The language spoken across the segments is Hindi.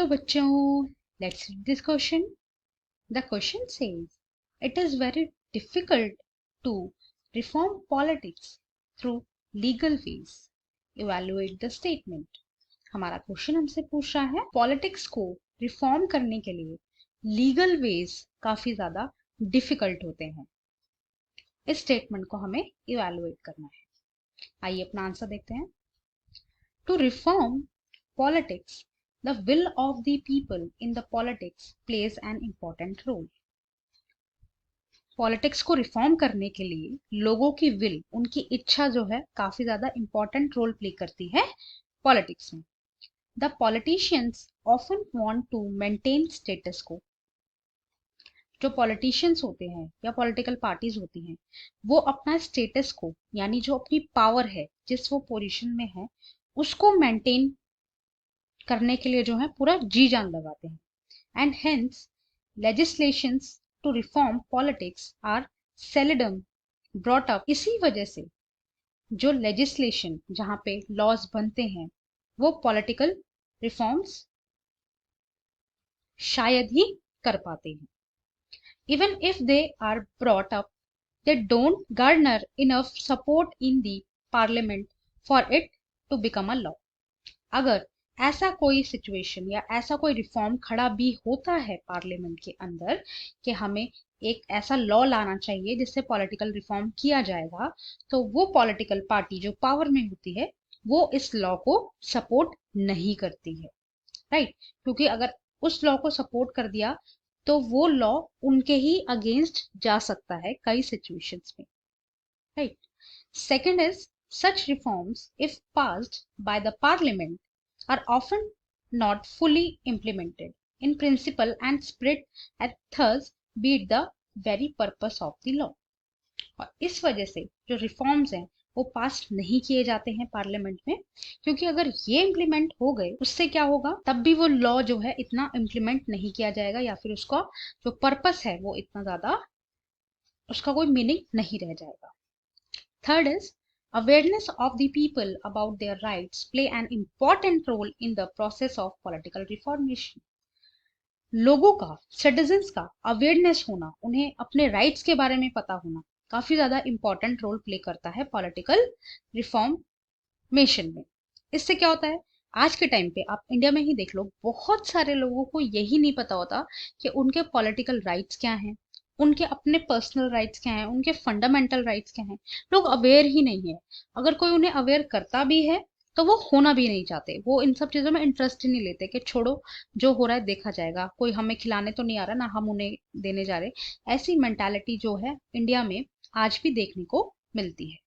हेलो बच्चों, let's read this question. The question says it is very difficult to reform politics through legal ways. Evaluate the statement. हमारा क्वेश्चन हमसे पूछ रहा है पॉलिटिक्स को रिफॉर्म करने के लिए लीगल वेज काफी ज्यादा डिफिकल्ट होते हैं. इस स्टेटमेंट को हमें इवैल्यूएट करना है. आइए अपना आंसर देखते हैं. To reform politics, the will of the people in the politics plays an important role. Politics को रिफॉर्म करने के लिए लोगों की विल, उनकी इच्छा जो है काफी ज्यादा इंपॉर्टेंट रोल प्ले करती है पॉलिटिक्स में. The politicians often want to maintain status quo. जो पॉलिटिशियंस होते हैं या पॉलिटिकल पार्टीज होती हैं, वो अपना स्टेटस को, यानी जो अपनी पावर है, जिस वो पोजीशन में है, उसको मेंटेन करने के लिए जो है पूरा जी जान लगाते हैं. And hence legislations to reform politics are seldom brought up. इसी वजह से जो लेजिस्लेशन, जहां पे लॉज बनते हैं, वो पॉलिटिकल रिफॉर्म्स शायद ही कर पाते हैं. Even if they are brought up, they don't garner enough support in the parliament for it to become a law. अगर ऐसा कोई सिचुएशन या ऐसा कोई रिफॉर्म खड़ा भी होता है पार्लियामेंट के अंदर कि हमें एक ऐसा लॉ लाना चाहिए जिससे पॉलिटिकल रिफॉर्म किया जाएगा, तो वो पॉलिटिकल पार्टी जो पावर में होती है वो इस लॉ को सपोर्ट नहीं करती है. राइट? क्योंकि अगर उस लॉ को सपोर्ट कर दिया तो वो लॉ उनके ही अगेंस्ट जा सकता है कई सिचुएशंस में. Right? Second is such reforms, if passed by the parliament, are often not fully implemented in principle and spirit, and thus beat the very purpose of the law. और इस वजह से जो रिफॉर्म्स हैं वो पास नहीं किए जाते हैं पार्लियामेंट में, क्योंकि अगर ये इम्प्लीमेंट हो गए उससे क्या होगा, तब भी वो लॉ जो है इतना इम्प्लीमेंट नहीं किया जाएगा, या फिर उसका जो पर्पस है वो इतना ज्यादा, उसका कोई मीनिंग नहीं रह जाएगा. Third is awareness of the people about their rights play an important role in the process of political reformation. लोगों का, सिटीजन्स का अवेयरनेस होना, उन्हें अपने राइट्स के बारे में पता होना काफी ज्यादा इंपॉर्टेंट रोल प्ले करता है पॉलिटिकल रिफॉर्मेशन में. इससे क्या होता है, आज के टाइम पे आप इंडिया में ही देख लो, बहुत सारे लोगों को यही नहीं पता होता कि उनके पॉलिटिकल राइट्स क्या हैं, उनके अपने पर्सनल राइट्स क्या हैं, उनके फंडामेंटल राइट्स क्या हैं. लोग अवेयर ही नहीं है. अगर कोई उन्हें अवेयर करता भी है तो वो होना भी नहीं चाहते, वो इन सब चीजों में इंटरेस्ट ही नहीं लेते कि छोड़ो, जो हो रहा है देखा जाएगा, कोई हमें खिलाने तो नहीं आ रहा ना, हम उन्हें देने जा रहे. ऐसी मेंटालिटी जो है इंडिया में आज भी देखने को मिलती है.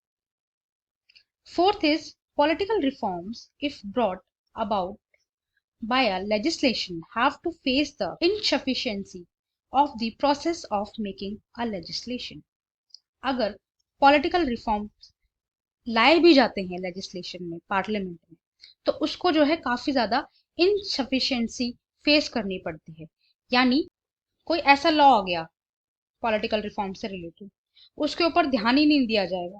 Fourth is political reforms if brought about by a legislation have to face the insufficiency of the process of making a legislation. अगर पॉलिटिकल रिफॉर्म लाए भी जाते हैं लेजिस्लेशन में, पार्लियामेंट में, तो उसको जो है काफी ज्यादा इनसफिशिएंसी फेस करनी पड़ती है. यानी कोई ऐसा लॉ आ गया पॉलिटिकल रिफॉर्म से रिलेटेड, उसके ऊपर ध्यान ही नहीं दिया जाएगा.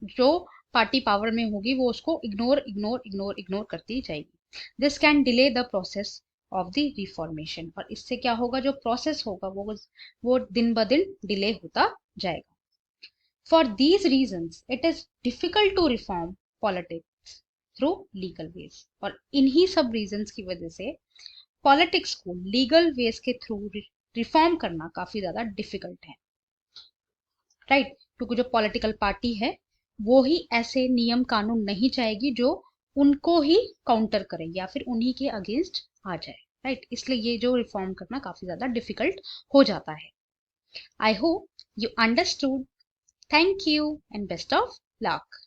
जो पार्टी पावर में होगी वो उसको इग्नोर इग्नोर इग्नोर इग्नोर करती जाएगी. This can delay the process of the reformation. और इससे क्या होगा, जो प्रोसेस होगा वो दिन ब दिन डिले होता जाएगा. For these reasons it is difficult to reform politics through legal ways. और इन्हीं सब रीजंस की वजह से पॉलिटिक्स को लीगल वेज के थ्रू रिफॉर्म करना काफी ज्यादा डिफिकल्ट है. राइट? क्योंकि जो पॉलिटिकल पार्टी है वो ही ऐसे नियम कानून नहीं चाहेगी जो उनको ही काउंटर करे या फिर उन्हीं के अगेंस्ट आ जाए. राइट? इसलिए ये जो रिफॉर्म करना काफी ज्यादा डिफिकल्ट हो जाता है. I hope you understood. Thank you and best of luck.